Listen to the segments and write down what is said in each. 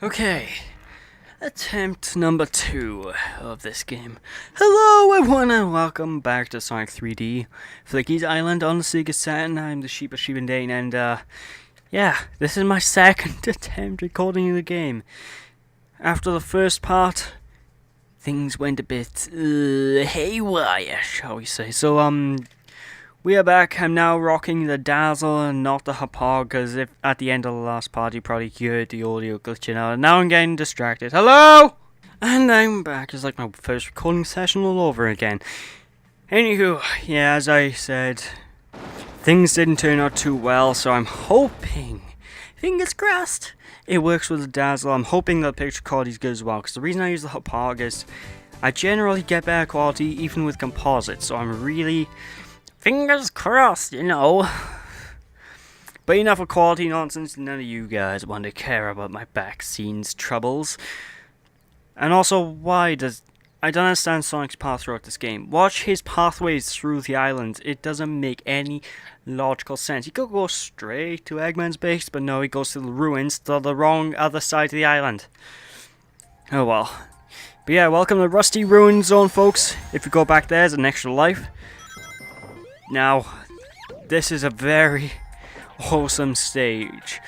Okay, attempt number 2 of this game. Hello everyone and welcome back to Sonic 3D Flickies Island on the SEGA Saturn. I'm the Sheep of Sheependane and yeah, this is my second attempt recording the game. After the first part, things went a bit haywire, shall we say. So we are back. I'm now rocking the Dazzle and not the HHhhh, because if at the end of the last part you probably heard the audio glitching out, and now I'm getting distracted. Hello! And I'm back. It's like my first recording session all over again. Anywho, yeah, as I said, things didn't turn out too well, so I'm hoping, fingers crossed, it works with the Dazzle. I'm hoping the picture quality is good as well, because the reason I use the HHhhh is I generally get better quality even with composites, so I'm really... fingers crossed, you know. But enough of quality nonsense. None of you guys want to care about my back scenes troubles. And also, why does... I don't understand Sonic's path throughout this game. Watch his pathways through the island. It doesn't make any logical sense. He could go straight to Eggman's base, but no, he goes to the ruins to the wrong other side of the island. Oh well. But yeah, welcome to Rusty Ruin Zone, folks. If you go back there, there's an extra life. Now, this is a very awesome stage.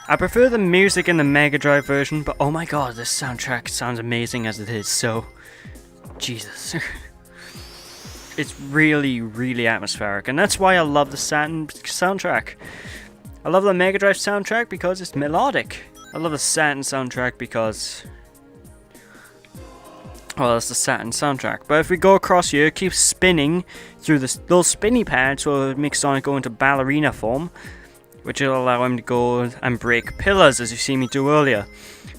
I prefer the music in the Mega Drive version, but oh my god, this soundtrack sounds amazing as it is, so... Jesus. It's really, really atmospheric, and that's why I love the Saturn soundtrack. I love the Mega Drive soundtrack because it's melodic. I love the Saturn soundtrack because... well, that's the Saturn soundtrack. But if we go across here, keep spinning through this little spinny pads, so it makes Sonic go into ballerina form, which will allow him to go and break pillars, as you see me do earlier.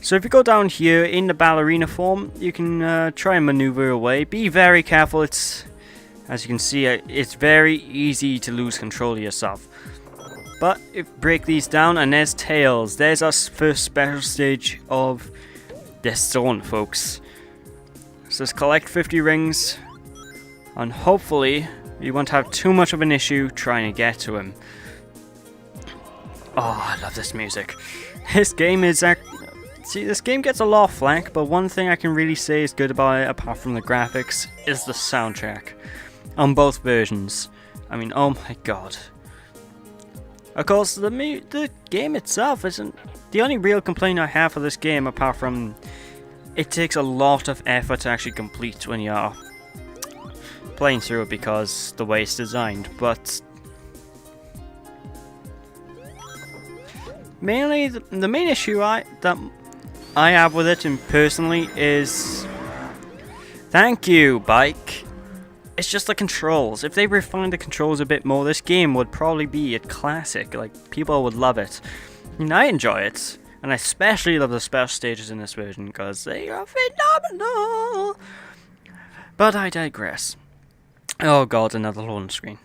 So if you go down here in the ballerina form, you can try and maneuver away. Be very careful. It's, as you can see, it's very easy to lose control of yourself. But if break these down, and there's Tails. There's our first special stage of this zone, folks. So let's collect 50 rings, and hopefully we won't have too much of an issue trying to get to him. Oh, I love this music. This game is see, this game gets a lot of flack, but one thing I can really say is good about it, apart from the graphics, is the soundtrack on both versions. I mean, oh my god. Of course, the game itself isn't the only real complaint I have for this game, apart from it takes a lot of effort to actually complete when you are playing through it because the way it's designed, but mainly the main issue that I have with it, and personally, is thank you, bike. It's just the controls. If they refined the controls a bit more, this game would probably be a classic. Like, people would love it. And I enjoy it. And I especially love the special stages in this version because they are phenomenal. But I digress. Oh god, another loading screen.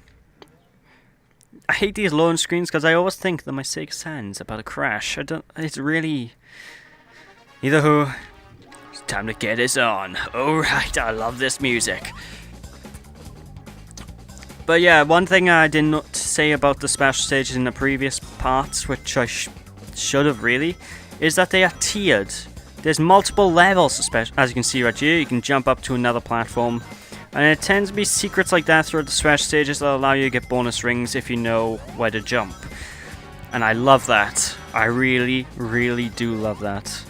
I hate these loading screens because I always think that my SEGA Saturn's about to crash. It's really... either who. It's time to get this on. Alright, I love this music. But yeah, one thing I did not say about the special stages in the previous parts, which I should have really, is that they are tiered. There's multiple levels, as you can see right here. You can jump up to another platform, and it tends to be secrets like that throughout the special stages that allow you to get bonus rings if you know where to jump. And I love that. I really, really do love that.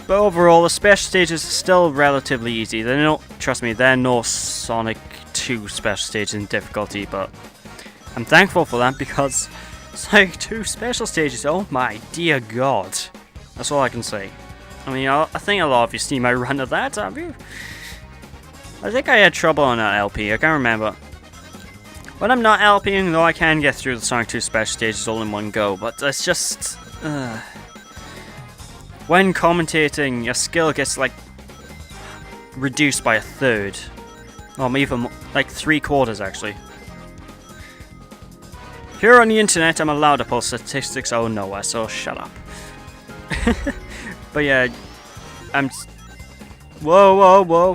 But overall, the special stages are still relatively easy. They're no, trust me, they're no Sonic 2 special stages in difficulty, but I'm thankful for that because Sonic 2 special stages, oh my dear god. That's all I can say. I mean, I think a lot of you see my run of that, have you? I think I had trouble on that LP, I can't remember. When I'm not LPing, though, I can get through the Sonic 2 special stages all in one go, but it's just... when commentating, your skill gets, like, reduced by a third. Or even, like, 3/4, actually. Here on the internet, I'm allowed to post statistics out of nowhere, so shut up. But yeah, whoa, whoa, whoa,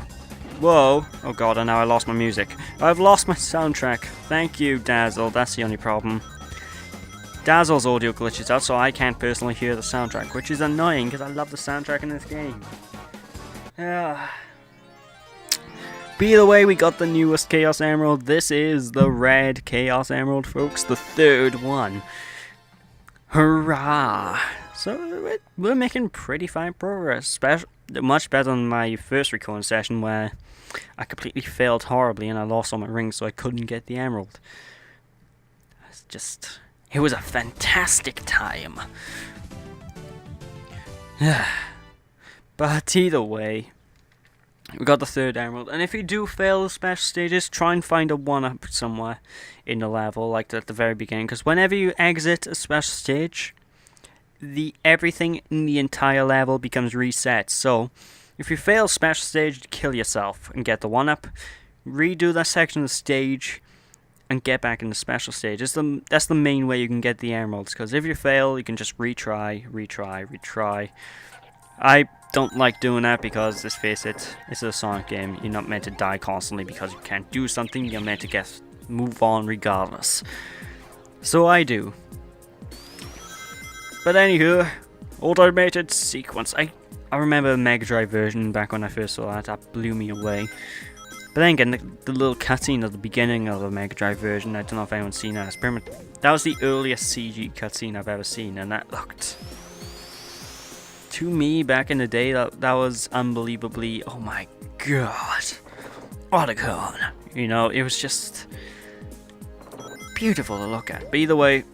whoa. Oh god, and now I lost my music. I've lost my soundtrack. Thank you, Dazzle, that's the only problem. Dazzle's audio glitches out, so I can't personally hear the soundtrack, which is annoying because I love the soundtrack in this game. Yeah. But either way, we got the newest Chaos Emerald. This is the red Chaos Emerald, folks, the third one. Hurrah! So we're making pretty fine progress, much better than my first recording session where I completely failed horribly and I lost all my rings, so I couldn't get the emerald. It was a fantastic time. But either way, we got the third emerald, and if you do fail the special stages, try and find a 1-up somewhere in the level, like at the very beginning, because whenever you exit a special stage, everything in the entire level becomes reset. So if you fail a special stage, kill yourself and get the 1-up, redo that section of the stage, and get back in the special stage. That's the main way you can get the emeralds, because if you fail, you can just retry. I don't like doing that because, let's face it, it's a Sonic game. You're not meant to die constantly because you can't do something. You're meant to move on regardless. So I do. But anywho, automated sequence. I remember the Mega Drive version back when I first saw that. That blew me away. But then again, the little cutscene at the beginning of the Mega Drive version, I don't know if anyone's seen that. That was the earliest CG cutscene I've ever seen, and that looked, to me back in the day, that was unbelievably, oh my god, Otacon. You know, it was just beautiful to look at. But either way,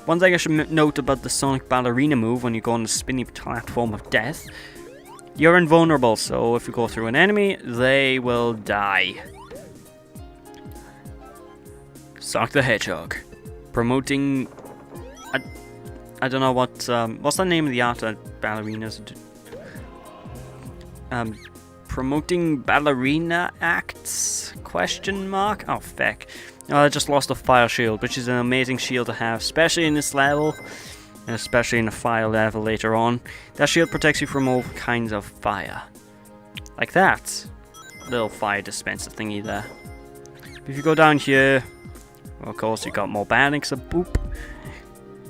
one thing I should note about the Sonic Ballerina move when you go on the spinning platform of death, you're invulnerable, so if you go through an enemy, they will die. Sonic the Hedgehog. Promoting... I don't know what's the name of the art that ballerinas do? Promoting ballerina acts? Question mark? Oh, feck. I just lost a fire shield, which is an amazing shield to have, especially in this level. And especially in the fire level later on. That shield protects you from all kinds of fire. Like that. Little fire dispenser thingy there. If you go down here, well, of course you got more Bannocs, boop.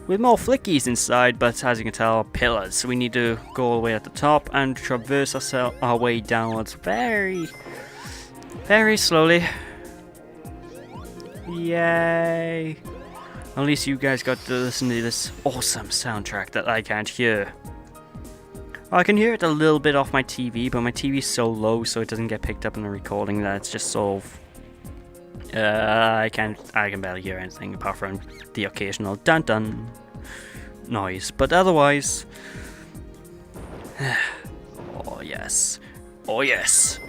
With more Flickies inside, but as you can tell, pillars. So we need to go all the way at the top and traverse our way downwards very, very slowly. Yay! At least you guys got to listen to this awesome soundtrack that I can't hear. I can hear it a little bit off my TV, but my TV's so low so it doesn't get picked up in the recording that it's just so... I can barely hear anything apart from the occasional dun-dun noise. But otherwise... oh yes. Oh yes.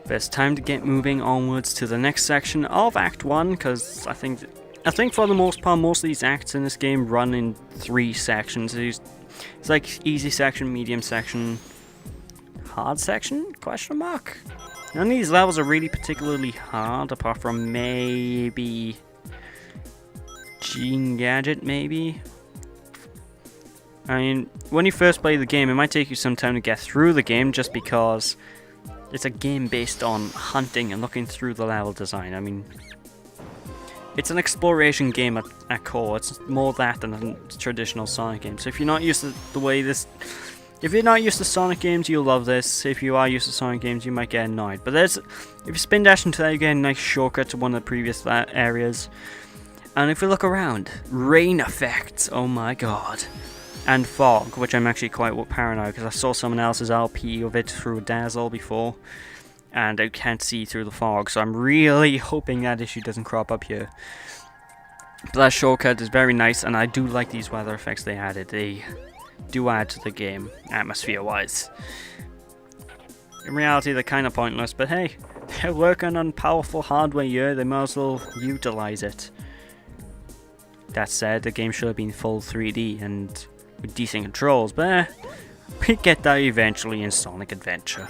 But it's time to get moving onwards to the next section of Act 1, because I think for the most part, most of these acts in this game run in 3 sections. It's like easy section, medium section, hard section? Question mark? None of these levels are really particularly hard, apart from maybe Gene Gadget, maybe? I mean, when you first play the game, it might take you some time to get through the game, just because it's a game based on hunting and looking through the level design. I mean, it's an exploration game at core. It's more that than a traditional Sonic game. So if you're not used to if you're not used to Sonic games, you'll love this. If you are used to Sonic games, you might get annoyed. But if you spin dash into that, you get a nice shortcut to one of the previous areas. And if you look around, rain effects. Oh my god. And fog, which I'm actually quite paranoid because I saw someone else's LP of it through Dazzle before, and I can't see through the fog, so I'm really hoping that issue doesn't crop up here. But that shortcut is very nice, and I do like these weather effects they added. They do add to the game, atmosphere-wise. In reality, they're kind of pointless, but hey, they're working on powerful hardware here, they might as well utilize it. That said, the game should have been full 3D, and with decent controls, but we get that eventually in Sonic Adventure.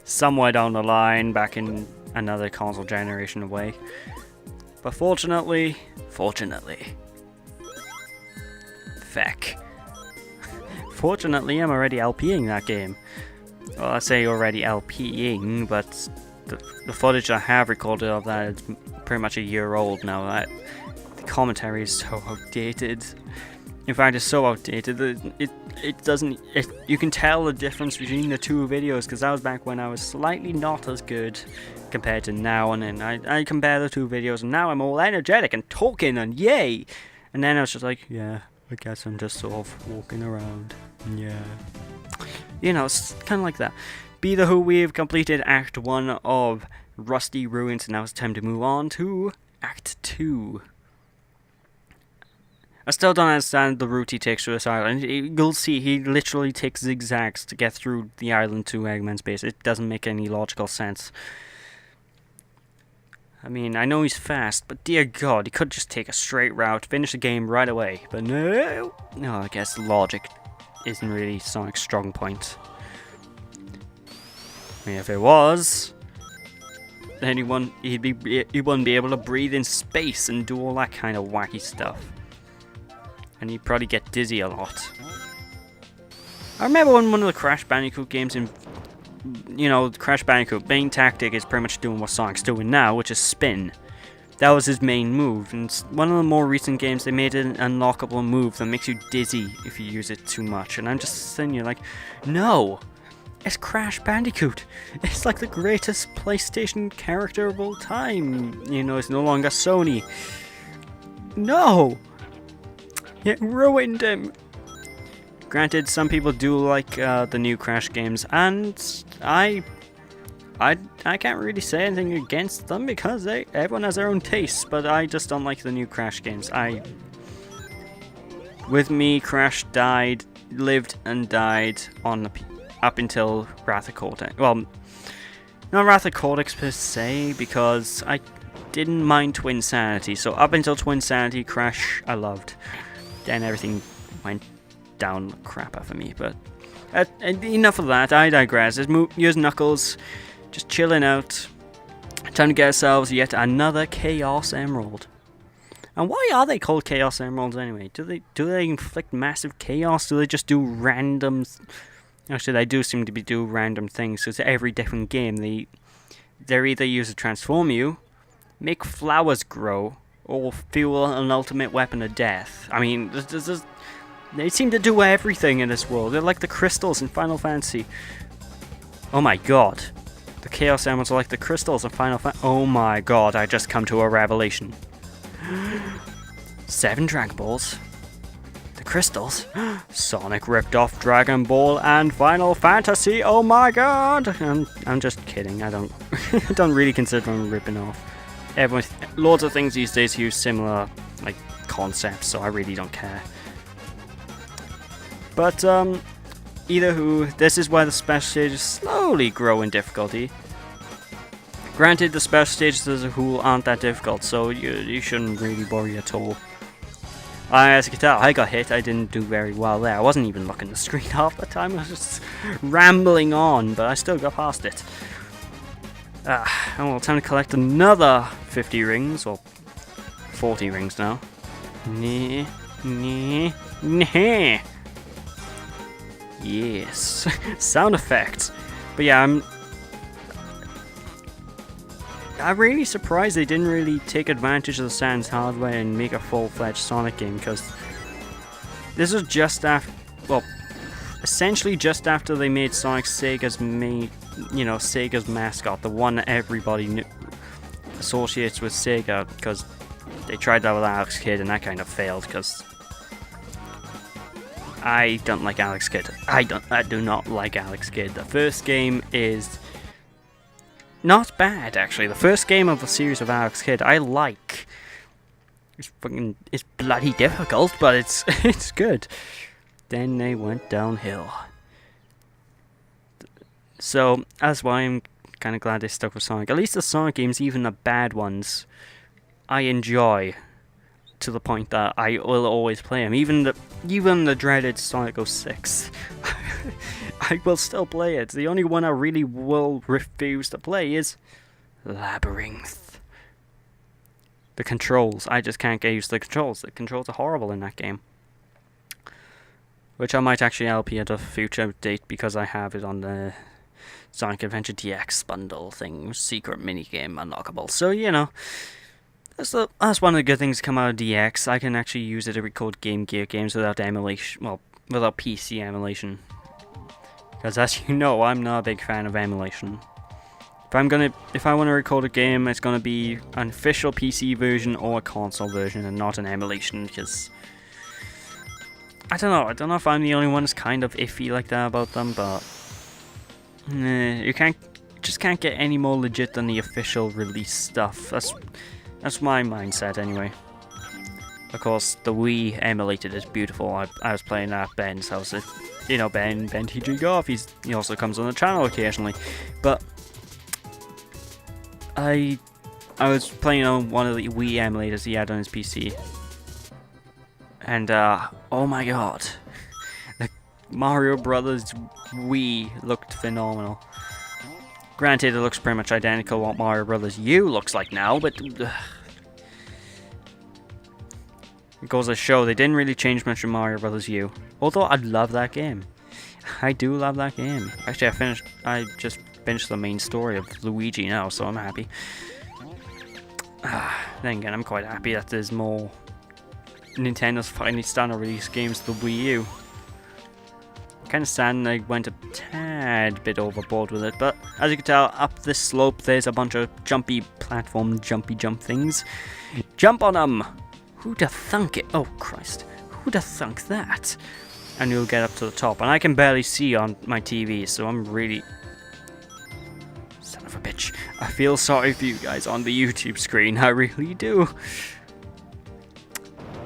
Somewhere down the line, back in another console generation away. But fortunately, feck. Fortunately, I'm already LPing that game. Well, I say already LPing, but the footage I have recorded of that is pretty much a year old now. commentary is so outdated. In fact, it's so outdated that it doesn't. You can tell the difference between the two videos, because that was back when I was slightly not as good compared to now, and then I compare the two videos, and now I'm all energetic and talking and yay, and then I was just like, yeah, I guess I'm just sort of walking around, yeah. You know, it's kind of like that. Be the who, we've completed Act 1 of Rusty Ruins, and now it's time to move on to Act 2. I still don't understand the route he takes through this island. You'll see, he literally takes zigzags to get through the island to Eggman's base. It doesn't make any logical sense. I mean, I know he's fast, but dear God, he could just take a straight route, finish the game right away. But no! No, I guess logic isn't really Sonic's strong point. I mean, if it was, then he wouldn't be able to breathe in space and do all that kind of wacky stuff. And he'd probably get dizzy a lot. I remember when one of the Crash Bandicoot games in, you know, Crash Bandicoot, main tactic is pretty much doing what Sonic's doing now, which is spin. That was his main move, and one of the more recent games, they made it an unlockable move that makes you dizzy if you use it too much, and I'm just sitting here like, no! It's Crash Bandicoot! It's like the greatest PlayStation character of all time! You know, it's no longer Sony. No! It ruined him! Granted, some people do like the new Crash games, and I can't really say anything against them because everyone has their own tastes, but I just don't like the new Crash games. With me, Crash lived and died up until Wrath of Cortex. Well, not Wrath of Cortex per se, because I didn't mind Twinsanity, so up until Twinsanity, Crash I loved. Then everything went down the crapper for me, but enough of that, I digress. Here's Knuckles, just chilling out. Time to get ourselves yet another Chaos Emerald. And why are they called Chaos Emeralds anyway? Do they inflict massive chaos? Do they just do random... Actually, they do seem to do random things, because every different game, they're either used to transform you, make flowers grow, or fuel an ultimate weapon of death. I mean, they seem to do everything in this world. They're like the crystals in Final Fantasy. Oh my God. The Chaos Emeralds are like the crystals in Final Fantasy. Oh my God, I just come to a revelation. 7 Dragon Balls. The crystals. Sonic ripped off Dragon Ball and Final Fantasy. Oh my God. I'm just kidding. I don't I don't really consider them ripping off. Loads of things these days use similar like concepts, so I really don't care. But either who, this is where the special stages slowly grow in difficulty. Granted, the special stages as a whole aren't that difficult, so you shouldn't really worry at all. As you can tell, I got hit. I didn't do very well there. I wasn't even looking at the screen half the time. I was just rambling on, but I still got past it. Well, time to collect another 50 rings, or 40 rings now. Yes, sound effects. But yeah, I'm really surprised they didn't really take advantage of the Sans hardware and make a full-fledged Sonic game, because this was just after, well, essentially just after they made Sonic Sega's mascot, the one everybody associates with Sega, because they tried that with Alex Kidd and that kind of failed, because I don't like Alex Kidd. I do not like Alex Kidd. The first game is not bad, actually. The first game of the series of Alex Kidd I like. It's bloody difficult, but it's good. Then they went downhill. So that's why I'm kind of glad they stuck with Sonic. At least the Sonic games, even the bad ones, I enjoy to the point that I will always play them. Even the dreaded Sonic 06, I will still play it. The only one I really will refuse to play is Labyrinth. The controls, I just can't get used to the controls. The controls are horrible in that game. Which I might actually LP at a future date, because I have it on the Sonic Adventure DX bundle thing, secret minigame unlockable. So, you know, That's one of the good things to come out of DX. I can actually use it to record Game Gear games without emulation. Well, without PC emulation. Because as you know, I'm not a big fan of emulation. If I want to record a game, it's gonna be an official PC version or a console version, and not an emulation. Because I don't know if I'm the only one that's kind of iffy like that about them, but you just can't get any more legit than the official release stuff. That's my mindset anyway. Of course, the Wii emulated is beautiful. I was playing at Ben's house. You know, Ben TG Golf. He also comes on the channel occasionally, but I was playing on one of the Wii emulators he had on his PC, and oh my god, the Mario Brothers Wii looked phenomenal. Granted, it looks pretty much identical to what Mario Brothers U looks like now, but it goes to show they didn't really change much from Mario Brothers U. Although I love that game. I do love that game. Actually, I just finished the main story of Luigi now, so I'm happy. Then again, I'm quite happy that there's more Nintendo's finally starting to release games to the Wii U. Kind of sad I went a tad bit overboard with it, but as you can tell, up this slope there's a bunch of jumpy jump things. Jump on them! Who'da thunk it? Oh Christ, who'da thunk that? And you'll get up to the top, and I can barely see on my TV, so I'm really... Son of a bitch. I feel sorry for you guys on the YouTube screen, I really do.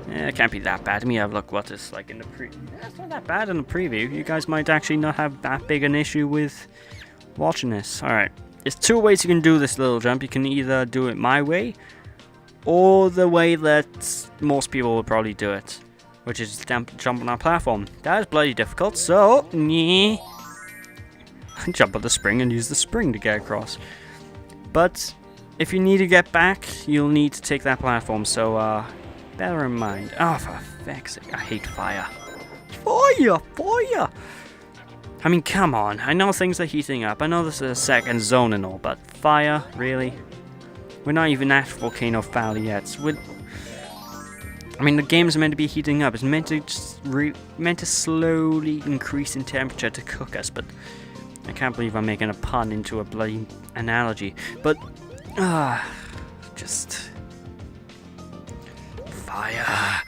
It can't be that bad. Let me have a look what it's like in the preview. It's not that bad in the preview. You guys might actually not have that big an issue with watching this. Alright. There's two ways you can do this little jump. You can either do it my way, or the way that most people would probably do it, which is jump on a platform. That is bloody difficult, so... jump on the spring and use the spring to get across. But if you need to get back, you'll need to take that platform, so bear in mind. Oh, for fuck's sake, I hate fire. Fire! I mean, come on. I know things are heating up. I know this is a second zone and all, but fire? Really? We're not even at Volcano Valley yet. I mean, the game's meant to be heating up. It's meant to slowly increase in temperature to cook us, but I can't believe I'm making a pun into a bloody analogy. But, just... fire.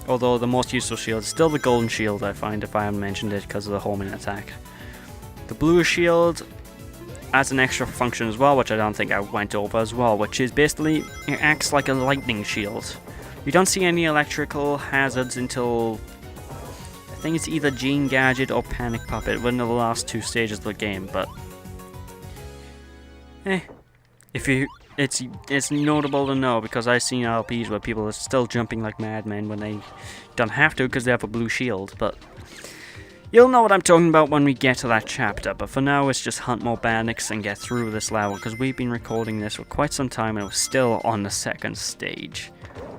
Although the most useful shield is still the golden shield, I find, if I haven't mentioned it, because of the homing attack. The blue shield has an extra function as well, which I don't think I went over as well, which is basically, it acts like a lightning shield. You don't see any electrical hazards until, I think it's either Gene Gadget or Panic Puppet, one of the last two stages of the game, but... It's notable to know, because I've seen LPs where people are still jumping like madmen when they don't have to because they have a blue shield, but you'll know what I'm talking about when we get to that chapter. But for now, it's just hunt more bandits and get through this level, because we've been recording this for quite some time and we're still on the second stage.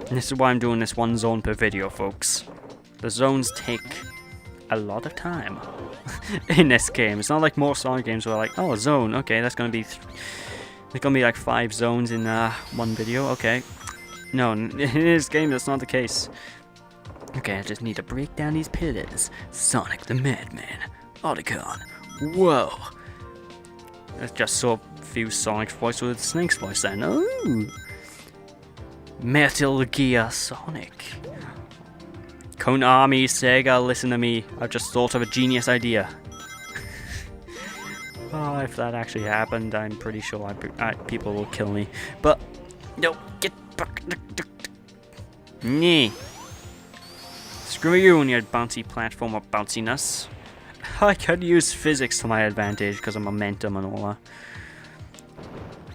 And this is why I'm doing this one zone per video, folks. The zones take a lot of time in this game. It's not like most Sonic games where like, oh, a zone, okay, that's going to be... There's gonna be like 5 zones in one video, okay. No, in this game that's not the case. Okay, I just need to break down these pillars. Sonic the Madman. Polygon. Whoa. That's just so few Sonic's voice with Snake's voice then. Ooh. Metal Gear Sonic. Konami, Sega, listen to me. I've just thought of a genius idea. Oh, if that actually happened, I'm pretty sure people will kill me. But, no, get back. Nee. Screw you and your bouncy platform of bounciness. I could use physics to my advantage because of momentum and all that.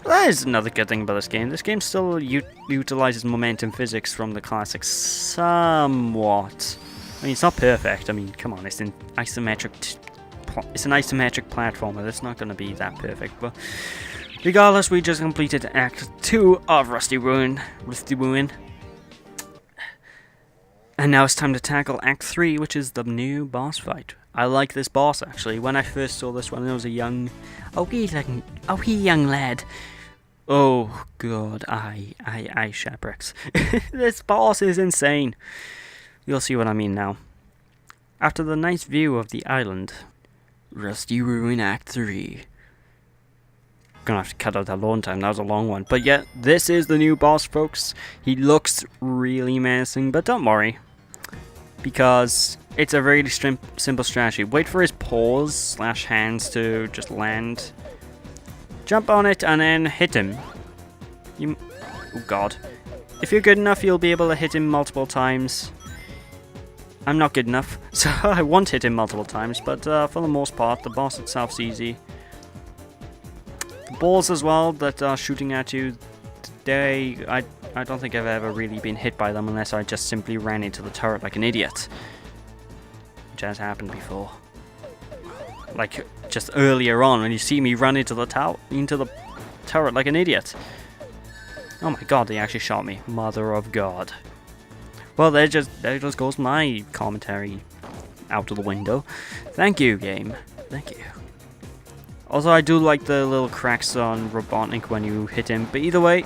That is another good thing about this game. This game still utilizes momentum physics from the classics somewhat. I mean, it's not perfect. I mean, come on, it's an isometric platformer. It's not going to be that perfect, but regardless, we just completed Act 2 of Rusty Ruin. And now it's time to tackle Act 3, which is the new boss fight. I like this boss, actually. When I first saw this one, I was a young... young lad. Oh god, I shipwrecks. This boss is insane. You'll see what I mean now. After the nice view of the island, Rusty Ruin Act 3. Gonna have to cut out that long time, that was a long one. But yeah, this is the new boss, folks. He looks really menacing, but don't worry, because it's a really simple strategy. Wait for his paws / hands to just land. Jump on it and then hit him. Oh god. If you're good enough, you'll be able to hit him multiple times. I'm not good enough, so I won't hit him multiple times, but for the most part, the boss itself's easy. The balls as well that are shooting at you today, I don't think I've ever really been hit by them unless I just simply ran into the turret like an idiot. Which has happened before. Like, just earlier on when you see me run into the turret like an idiot. Oh my god, they actually shot me. Mother of God. Well, there just goes my commentary out of the window. Thank you, game. Thank you. Also, I do like the little cracks on Robotnik when you hit him, but either way,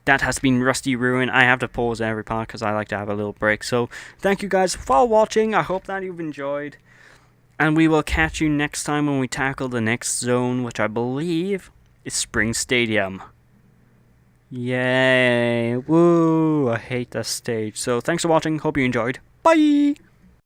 that has been Rusty Ruin. I have to pause every part because I like to have a little break. So, thank you guys for watching. I hope that you've enjoyed. And we will catch you next time when we tackle the next zone, which I believe is Spring Stadium. Yay! Woo! I hate that stage. So, thanks for watching. Hope you enjoyed. Bye!